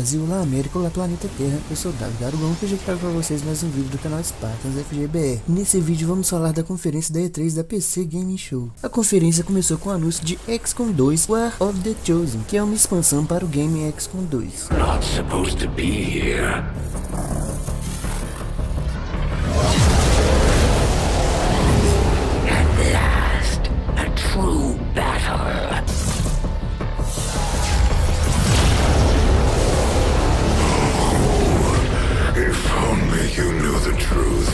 Brasil, olá América, olá planeta Terra, eu sou o Garugon e hoje eu trago para vocês mais um vídeo do canal Spartans FGBR. Nesse vídeo vamos falar da conferência da E3 da PC Gaming Show. A conferência começou com o anúncio de XCOM 2 War of the Chosen, que é uma expansão para o game XCOM 2. Not supposed to be here. At last, a true battle. If only you knew the truth.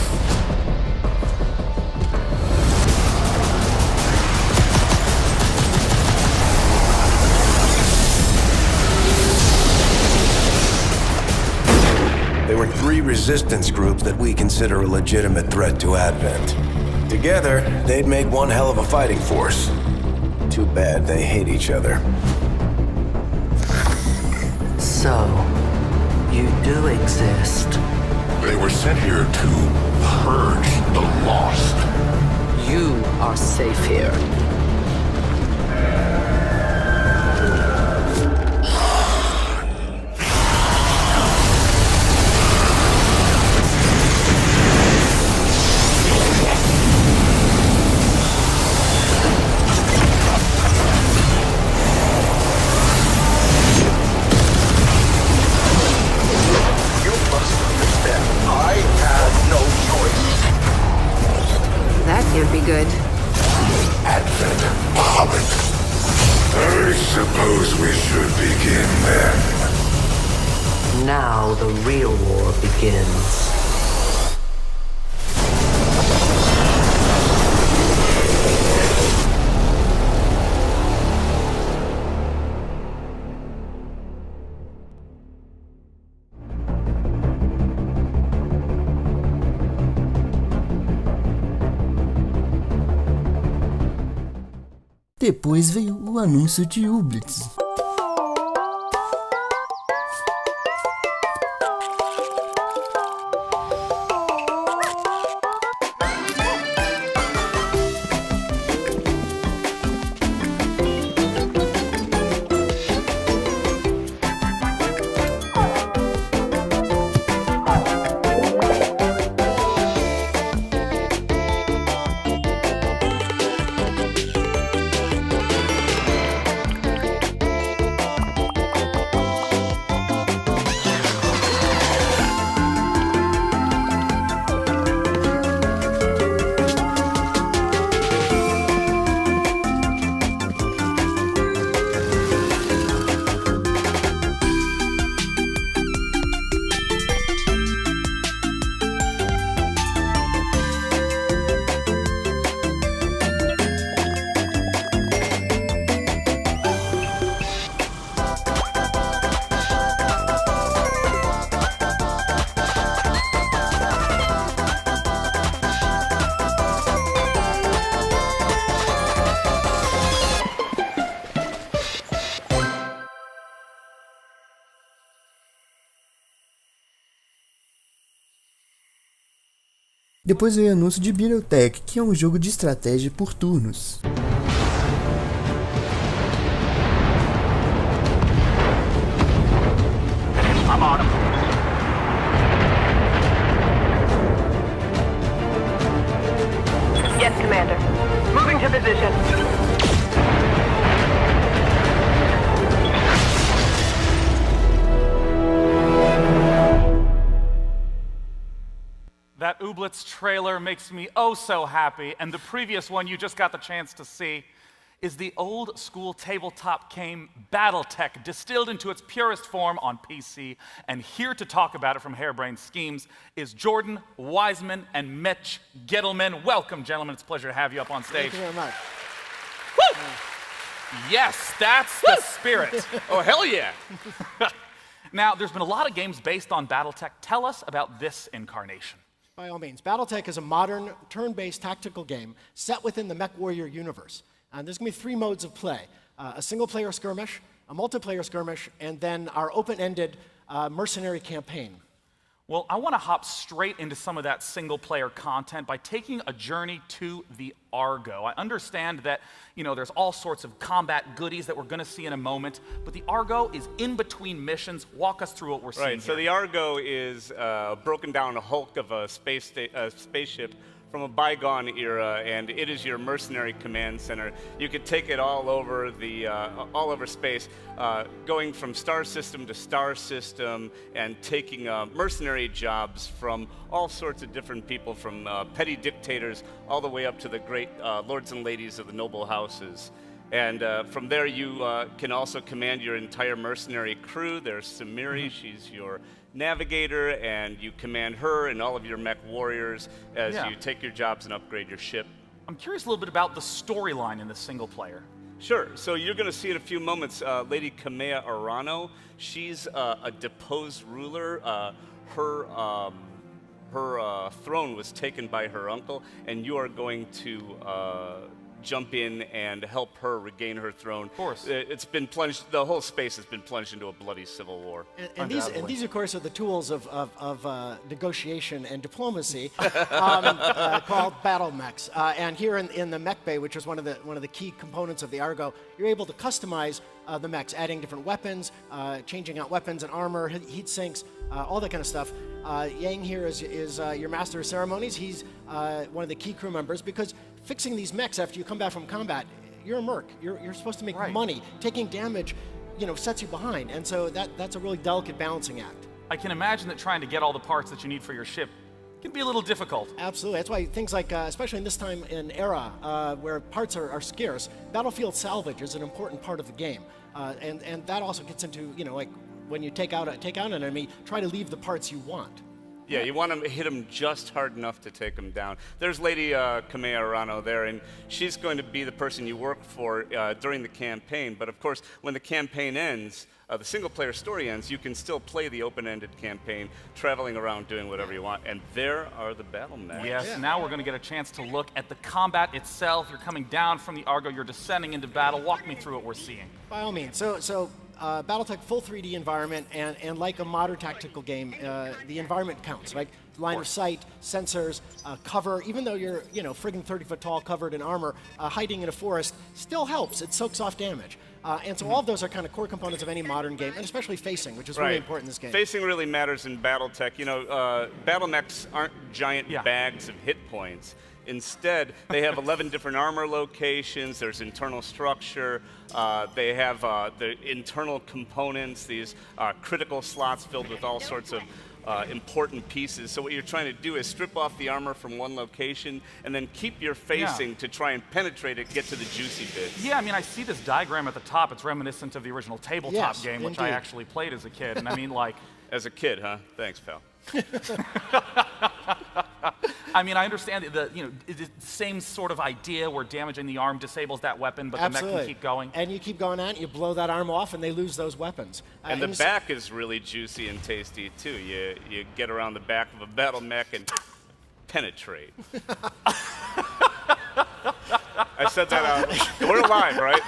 There were 3 resistance groups that we consider a legitimate threat to Advent. Together, they'd make one hell of a fighting force. Too bad they hate each other. So, you do exist. They were sent here to purge the lost. You are safe here. That can't be good. Advent Hobbit. I suppose we should begin then. Now the real war begins. Depois veio o anúncio de Ublitz. Depois veio o anúncio de Battletech, que é um jogo de estratégia por turnos. I'm on him. Yes, Commander. Moving to position. That Ooblets trailer makes me oh so happy, and the previous one you just got the chance to see is the old school tabletop game Battletech, distilled into its purest form on PC. And here to talk about it from Harebrained Schemes is Jordan Wiseman and Mitch Gittleman. Welcome, gentlemen. It's a pleasure to have you up on stage. Thank you very much. Woo! Yes, that's the spirit. Oh, hell yeah. Now, there's been a lot of games based on Battletech. Tell us about this incarnation. By all means, Battletech is a modern, turn-based tactical game set within the MechWarrior universe. And there's going to be 3 modes of play. A single-player skirmish, a multiplayer skirmish, and then our open-ended mercenary campaign. Well, I want to hop straight into some of that single-player content by taking a journey to the Argo. I understand that, there's all sorts of combat goodies that we're going to see in a moment, but the Argo is in between missions. Walk us through what we're seeing Right, so here. the Argo is a broken down hulk of a spaceship from a bygone era, and it is your mercenary command center. You could take it all over all over space, going from star system to star system, and taking mercenary jobs from all sorts of different people, from petty dictators all the way up to the great lords and ladies of the noble houses. And from there, you can also command your entire mercenary crew. There's Samiri, she's your navigator, and you command her and all of your mech warriors as you take your jobs and upgrade your ship. I'm curious a little bit about the storyline in the single player. Sure. So you're going to see in a few moments Lady Kamea Arano. She's a deposed ruler. Her throne was taken by her uncle, and you are going to jump in and help her regain her throne. Of course. It's been plunged, the whole space has been plunged into a bloody civil war. And these, of course, are the tools of negotiation and diplomacy called battle mechs. And here in the mech bay, which is one of the key components of the Argo, you're able to customize the mechs, adding different weapons, changing out weapons and armor, heat sinks, all that kind of stuff. Yang here is your master of ceremonies. He's one of the key crew members, because fixing these mechs after you come back from combat, you're a merc. You're supposed to make money. Taking damage, sets you behind, and so that's a really delicate balancing act. I can imagine that trying to get all the parts that you need for your ship can be a little difficult. Absolutely. That's why things like, especially in this time in era where parts are scarce, battlefield salvage is an important part of the game, and that also gets into like when you take out an enemy, try to leave the parts you want. Yeah, you want to hit them just hard enough to take them down. There's Lady Kamea Arano there, and she's going to be the person you work for during the campaign. But of course, when the campaign ends, the single-player story ends, you can still play the open-ended campaign, traveling around doing whatever you want. And there are the battle mechs. Yes, now we're going to get a chance to look at the combat itself. You're coming down from the Argo, you're descending into battle. Walk me through what we're seeing. By all means. So Battletech full 3D environment, and like a modern tactical game, the environment counts, right? Line of sight, sensors, cover. Even though you're, friggin' 30-foot tall, covered in armor, hiding in a forest still helps. It soaks off damage. And so all of those are kind of core components of any modern game, and especially facing, which is really important in this game. Facing really matters in Battletech. Battle mechs aren't giant bags of hit points. Instead, they have 11 different armor locations. There's internal structure. They have the internal components, these critical slots filled with all sorts of important pieces. So what you're trying to do is strip off the armor from one location and then keep your facing to try and penetrate it, get to the juicy bits. Yeah, I see this diagram at the top. It's reminiscent of the original tabletop game, which I actually played as a kid. And As a kid, huh? Thanks, pal. I understand the same sort of idea where damaging the arm disables that weapon, but the mech can keep going. And you keep going on, you blow that arm off, and they lose those weapons. And the back is really juicy and tasty, too. You get around the back of a battle mech and penetrate. I said that out. We're alive, right?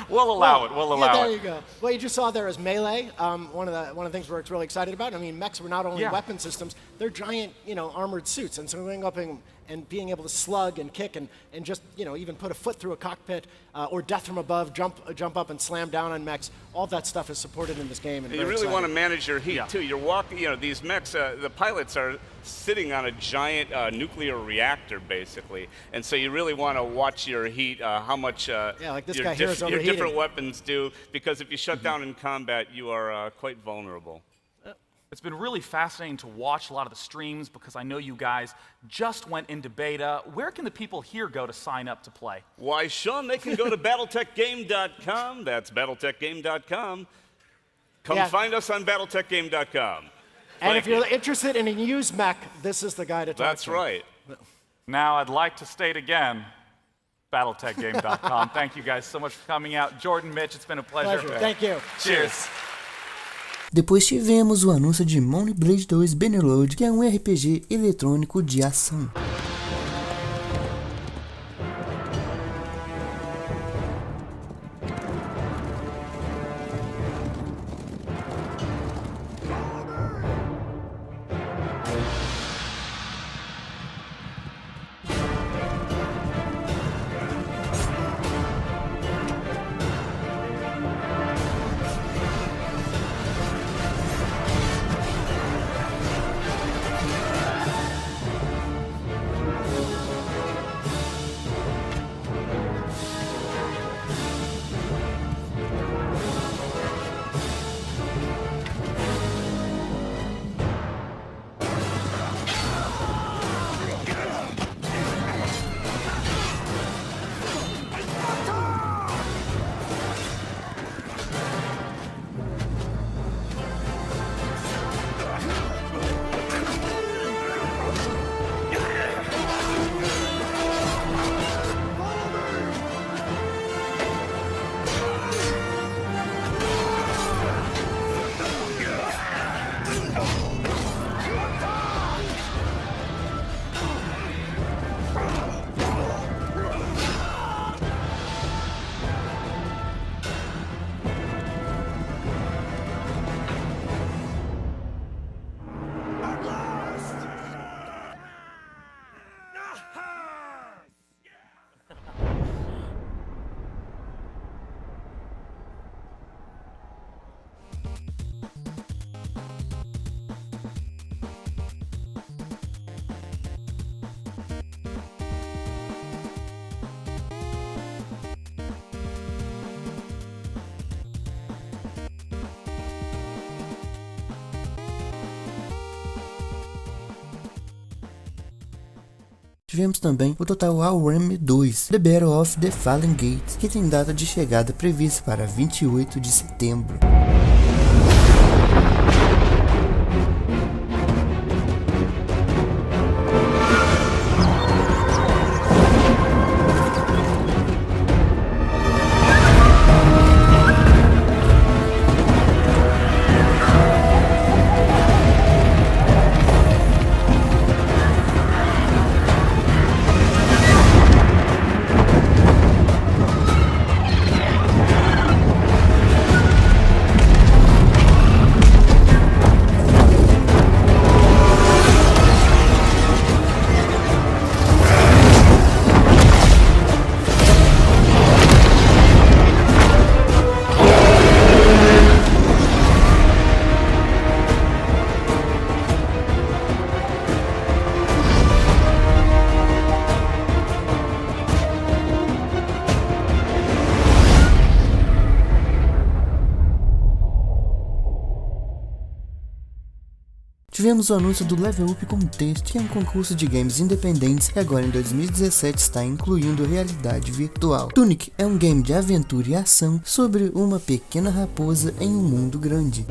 We'll allow it. We'll allow there it. you go. What you just saw there is melee. One of the things we're really excited about. Mechs were not only weapon systems; they're giant, armored suits, and so going up and being able to slug and kick and just even put a foot through a cockpit or death from above, jump up and slam down on mechs. All that stuff is supported in this game. And you really want to manage your heat too. You're walking. These mechs. The pilots are sitting on a giant nuclear reactor, basically, and so you really want to watch your heat. How much like this your guy here is overheating. different weapons do, because if you shut down in combat, you are quite vulnerable. It's been really fascinating to watch a lot of the streams, because I know you guys just went into beta. Where can the people here go to sign up to play? Why, Sean, they can go to battletechgame.com. That's battletechgame.com. Come find us on battletechgame.com. And if you're interested in a used mech, this is the guy to talk to. That's right. Now, I'd like to state again, battletechgame.com. Thank you guys so much for coming out. Jordan, Mitch, it's been a pleasure. Thank you. Cheers. Depois tivemos o anúncio de Money Blade 2 Bannerlord, que é um RPG eletrônico de ação. Tivemos também o Total War 2, The Battle of the Fallen Gates, que tem data de chegada prevista para 28 de setembro. Tivemos o anúncio do Level Up Contest, que é um concurso de games independentes que agora em 2017 está incluindo realidade virtual. Tunic é um game de aventura e ação sobre uma pequena raposa em um mundo grande.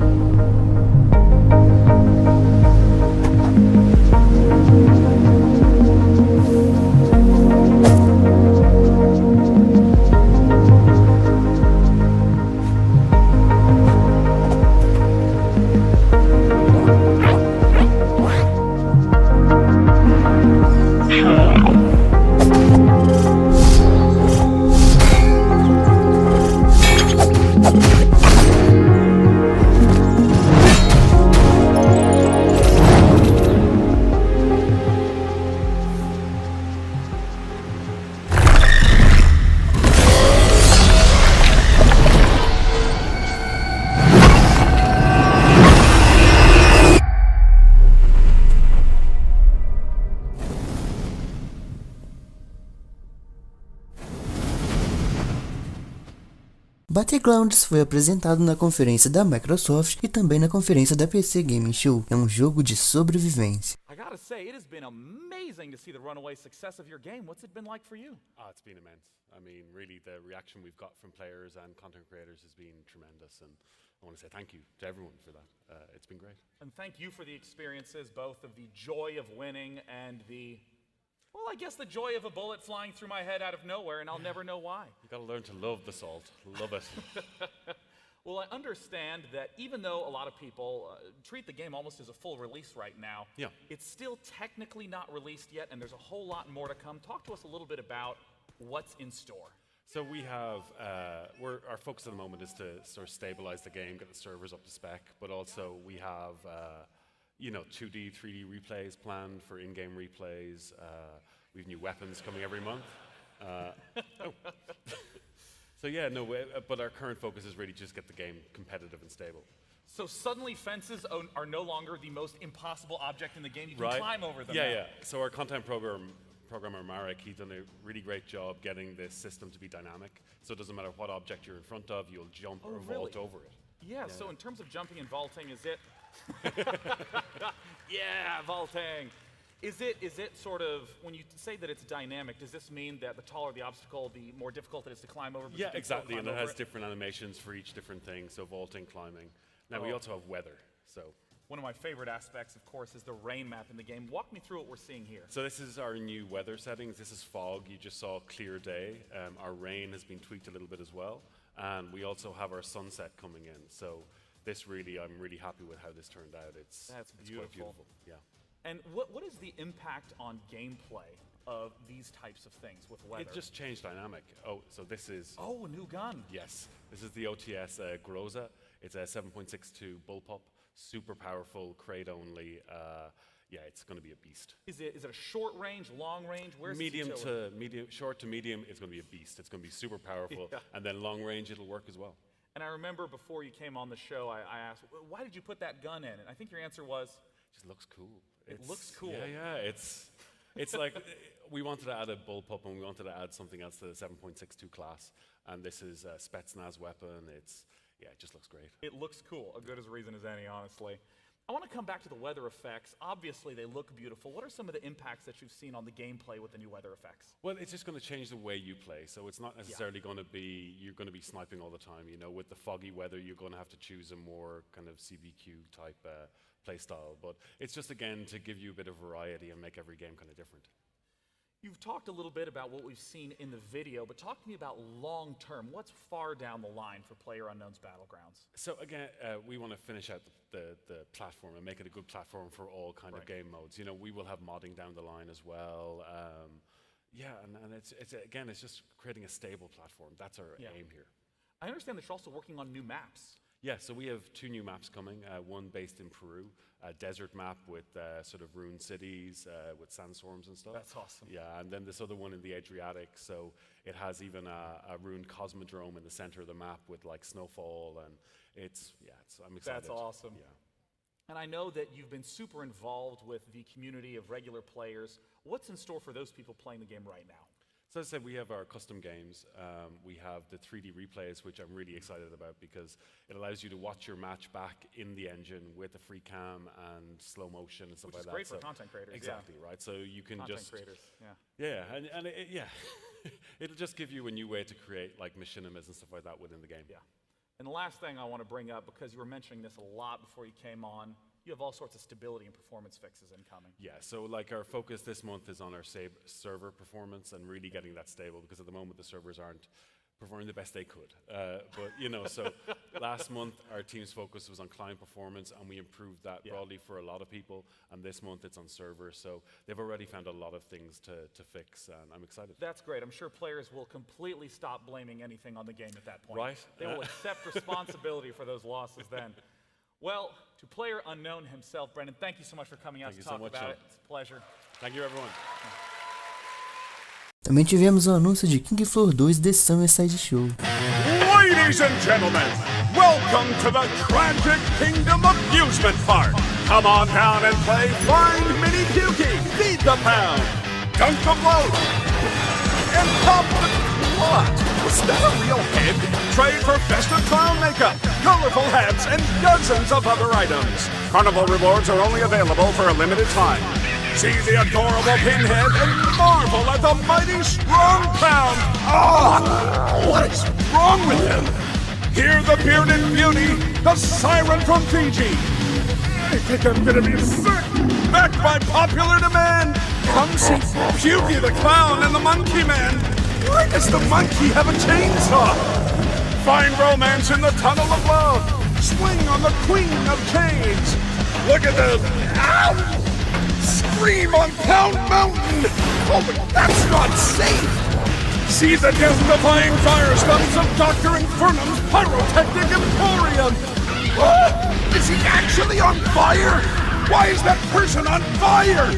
Battlegrounds foi apresentado na conferência da Microsoft e também na conferência da PC Gaming Show. É um jogo de sobrevivência. I gotta say, it has been amazing to see the runaway success of your game. What's it been like for you? It's been immense. I mean, really, the reaction we've got from players and content creators has been tremendous, and I want to say thank you to everyone for that. It's been great. And thank you for the experiences, both of the joy of winning and the, well, I guess the joy of a bullet flying through my head out of nowhere, and I'll never know why. You got to learn to love the salt. Love it. Well, I understand that even though a lot of people treat the game almost as a full release right now, Yeah. it's still technically not released yet, and there's a whole lot more to come. Talk to us a little bit about what's in store. So we have, our focus at the moment is to sort of stabilize the game, get the servers up to spec, but also we have, 2D, 3D replays planned for in-game replays. We have new weapons coming every month. So yeah, no, but our current focus is really just get the game competitive and stable. So suddenly fences are no longer the most impossible object in the game. You can Right. climb over them. Yeah, now. yeah. So our content programmer Marek, he's done a really great job getting this system to be dynamic. So it doesn't matter what object you're in front of, you'll jump or vault really? over it. Yeah, so in terms of jumping and vaulting, is it... yeah, vaulting. Is it sort of, when you say that it's dynamic, does this mean that the taller the obstacle, the more difficult it is to climb over? But you Yeah, can still exactly, climb and it over has different animations for each different thing, so vaulting, climbing. Now we also have weather, so. One of my favorite aspects, of course, is the rain map in the game. Walk me through what we're seeing here. So this is our new weather settings. This is fog. You just saw clear day. Our rain has been tweaked a little bit as well, and we also have our sunset coming in. So this really, I'm really happy with how this turned out. It's quite beautiful. Yeah. And what is the impact on gameplay of these types of things with weather? It just changed dynamic. Oh, so this is. Oh, a new gun. Yes, this is the OTS Groza. It's a 7.62 bullpup, super powerful, crate only. Yeah, it's going to be a beast. Is it a short range, long range? Where's medium its to medium, short to medium? It's going to be a beast. It's going to be super powerful, Yeah. and then long range it'll work as well. And I remember before you came on the show, I asked, why did you put that gun in? And I think your answer was, It just looks cool. It looks cool. Yeah. It's like we wanted to add a bullpup and we wanted to add something else to the 7.62 class, and this is a Spetsnaz weapon. It just looks great. it looks cool, as good as a reason as any, honestly. I want to come back to the weather effects. Obviously, they look beautiful. What are some of the impacts that you've seen on the gameplay with the new weather effects? Well, it's just going to change the way you play. So it's not necessarily going to be, you're going to be sniping all the time. You know, with the foggy weather, you're going to have to choose a more kind of CBQ type play style. But it's just, again, to give you a bit of variety and make every game kind of different. You've talked a little bit about what we've seen in the video, but talk to me about long term. What's far down the line for PlayerUnknown's Battlegrounds? So again, we want to finish out the platform and make it a good platform for all kind of game modes. You know, we will have modding down the line as well. And it's just creating a stable platform. That's our aim here. I understand that you're also working on new maps. Yeah, so we have 2 new maps coming, one based in Peru, a desert map with sort of ruined cities with sandstorms and stuff. That's awesome. Yeah, and then this other one in the Adriatic, so it has even a ruined cosmodrome in the center of the map with like snowfall, and I'm excited. That's awesome. Yeah. And I know that you've been super involved with the community of regular players. What's in store for those people playing the game right now? So as I said, we have our custom games. We have the 3D replays, which I'm really excited about because it allows you to watch your match back in the engine with a free cam and slow motion and stuff like that. Which is great for content creators. Exactly, right? So you can content creators, it'll just give you a new way to create like machinimas and stuff like that within the game. Yeah. And the last thing I want to bring up, because you were mentioning this a lot before you came on, you have all sorts of stability and performance fixes incoming. Yeah, so like our focus this month is on our server performance and really getting that stable, because at the moment the servers aren't performing the best they could. But you know, so last month our team's focus was on client performance, and we improved that broadly for a lot of people. And this month it's on server, so they've already found a lot of things to fix, and I'm excited. That's great. I'm sure players will completely stop blaming anything on the game at that point. Right. They will accept responsibility for those losses then. Well, to PlayerUnknown himself, Brendan, thank you so much for coming out to talk about it. It's a pleasure. Thank you, everyone. Também tivemos o anúncio de King Floor 2 The Summer Side Show. Ladies and gentlemen, welcome to the Tragic Kingdom Amusement Park. Come on down and play Find Minnie Pukey, Feed the Pound, Dunk the Bloat, and Pop the Clot. Was that a real head? Trade for festive clown makeup, colorful hats, and dozens of other items. Carnival rewards are only available for a limited time. See the adorable pinhead and marvel at the mighty strong pound. Oh, what is wrong with him? Hear the bearded beauty, the siren from Fiji. I think I'm gonna be sick. Backed by popular demand. Come see Pukey the Clown and the Monkey Man. Why does the monkey have a chainsaw? Find romance in the tunnel of love. Swing on the Queen of Chains. Look at the... Ow! Scream on Pound Mountain! Oh, but that's not safe! See the death-defying firestorms of Dr. Infernum's Pyrotechnic Emporium! Oh, is he actually on fire? Why is that person on fire?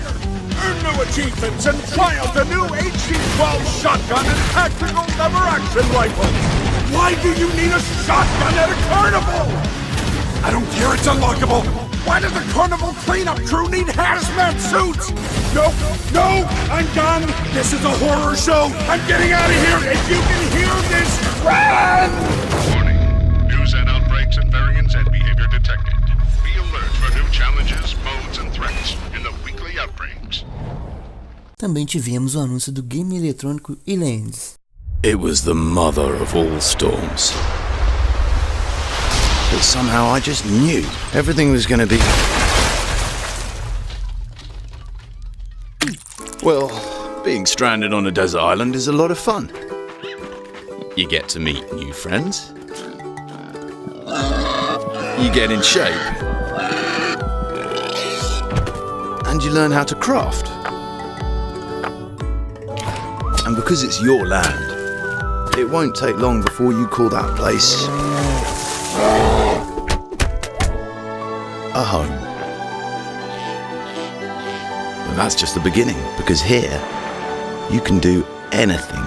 Earn new achievements and triumph the new HG-12 shotgun and tactical lever-action rifle! Why do you need a shotgun at a carnival? I don't care, it's unlockable! Why does the carnival cleanup crew need hazmat suits? No, I'm done. This is a horror show. I'm getting out of here. If you can hear this, run! Warning. News and outbreaks and variants and behavior detected. Be alert for new challenges, modes, and threats in the weekly outbreaks. Também tivemos o anúncio do game eletrônico Elands. It was the mother of all storms. But somehow I just knew everything was going to be... Well, being stranded on a desert island is a lot of fun. You get to meet new friends. You get in shape. And you learn how to craft. And because it's your land, it won't take long before you call that place a home. But that's just the beginning, because here you can do anything.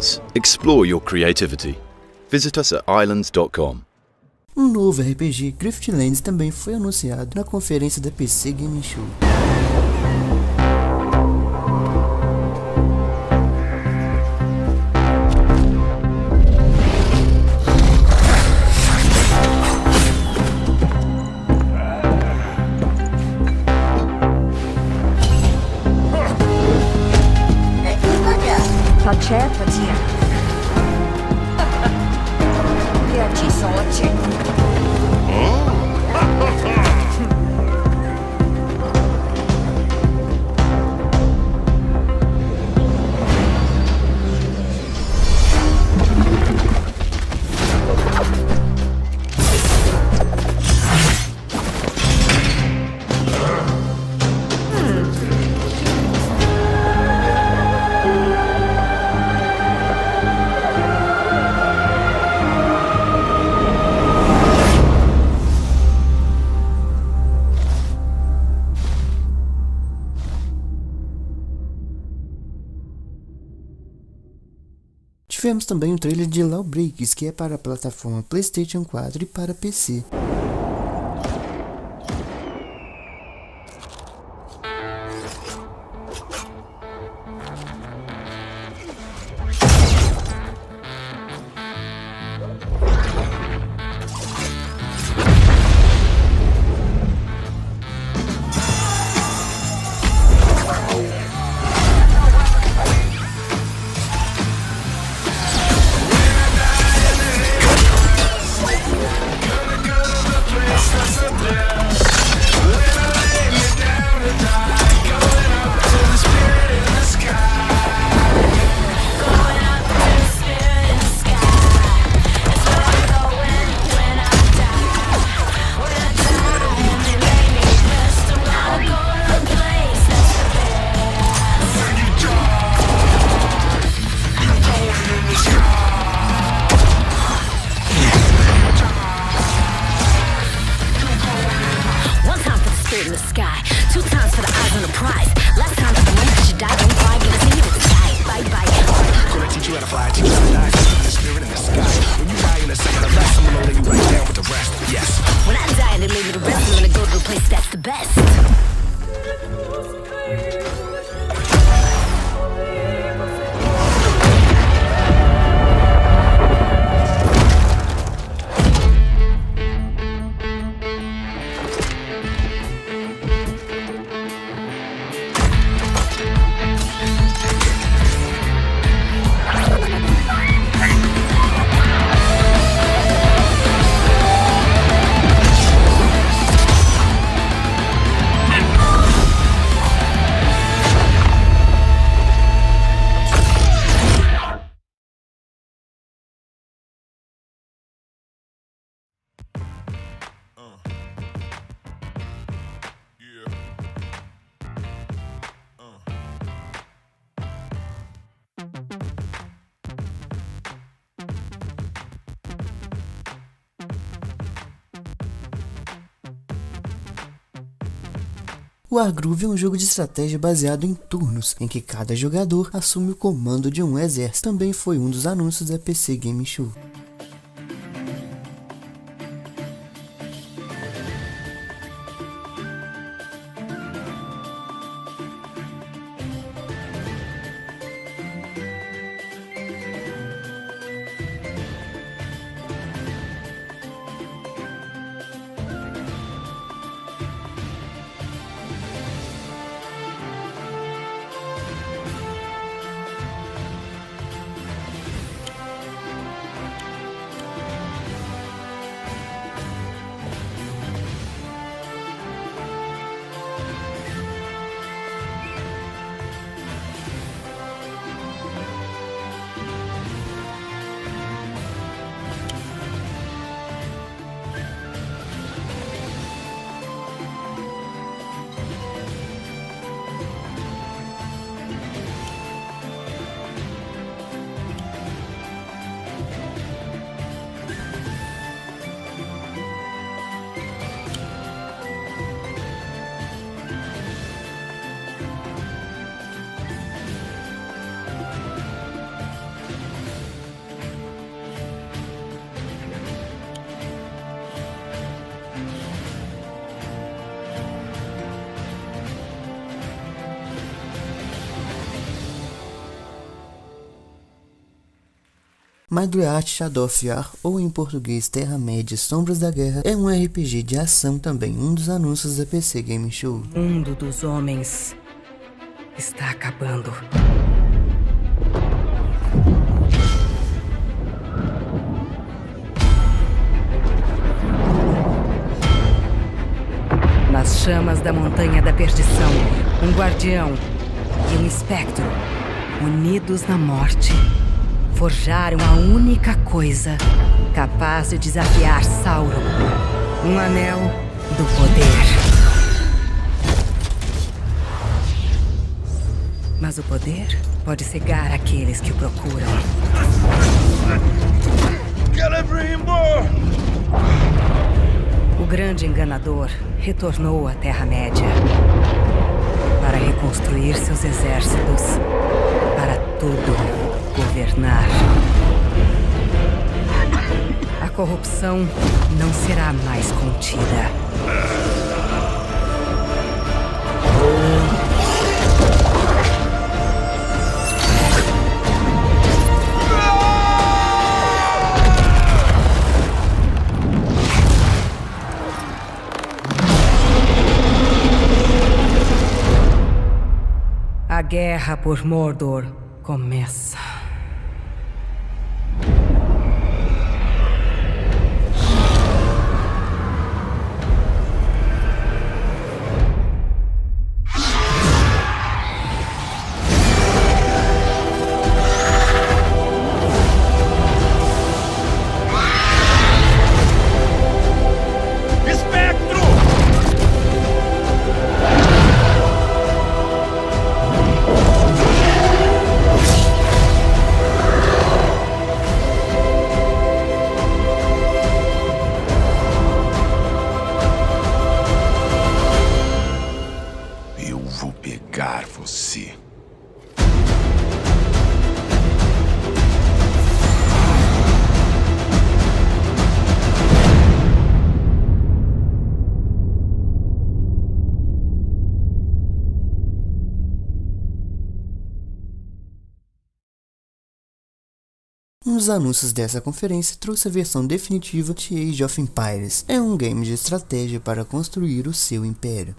Islands. Explore your creativity. Visit us at islands.com. Um novo RPG, Griftlands, também foi anunciado na conferência da PC Gaming Show. Tivemos também um trailer de Lawbreakers, que é para a plataforma PlayStation 4 e para PC. O Wargroove é um jogo de estratégia baseado em turnos, em que cada jogador assume o comando de um exército. Também foi um dos anúncios da PC Gaming Show. Madriat Shadow of War, ou em português Terra-média Sombras da Guerra, é um RPG de ação também, um dos anúncios da PC Game Show. O mundo dos homens está acabando. Nas chamas da Montanha da Perdição, um guardião e um espectro, unidos na morte, forjaram a única coisa capaz de desafiar Sauron, um anel do poder. Mas o poder pode cegar aqueles que o procuram. O grande enganador retornou à Terra-média para reconstruir seus exércitos, para tudo governar. A corrupção não será mais contida. A guerra por Mordor começa. Um dos anúncios dessa conferência trouxe a versão definitiva de Age of Empires. É um game de estratégia para construir o seu império.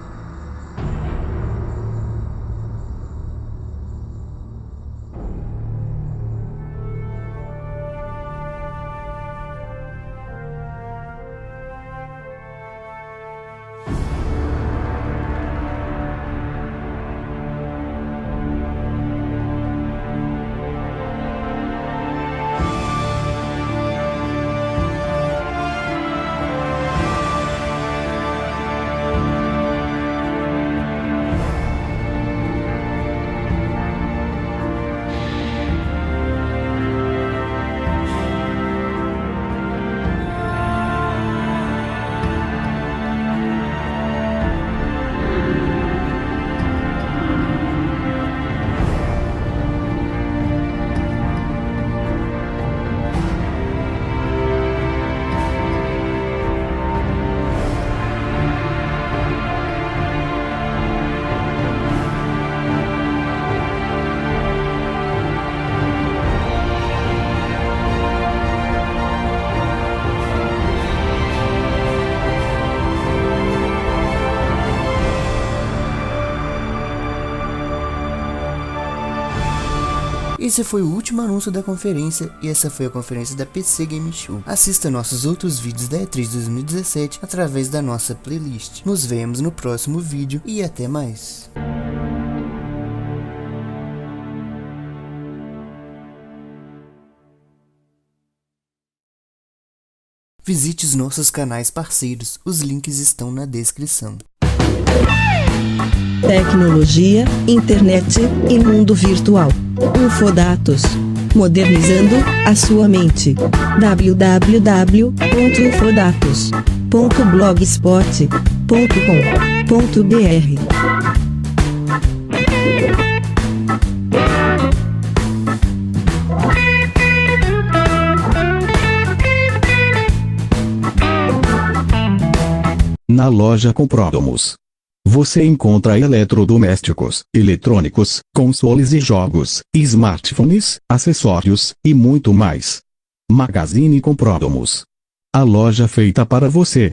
Esse foi o último anúncio da conferência e essa foi a conferência da PC Game Show. Assista nossos outros vídeos da E3 2017 através da nossa playlist. Nos vemos no próximo vídeo e até mais. Visite os nossos canais parceiros, os links estão na descrição. Tecnologia, internet e mundo virtual. Ufodatos. Modernizando a sua mente. www.ufodatos.blogspot.com.br Na loja Compromos, você encontra eletrodomésticos, eletrônicos, consoles e jogos, smartphones, acessórios e muito mais. Magazine Comprodomos. A loja feita para você.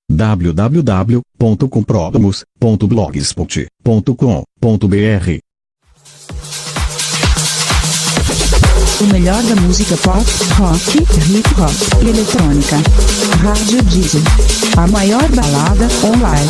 www.comprodomos.blogspot.com.br. O melhor da música pop, rock, hip hop e eletrônica. Rádio Diesel. A maior balada online.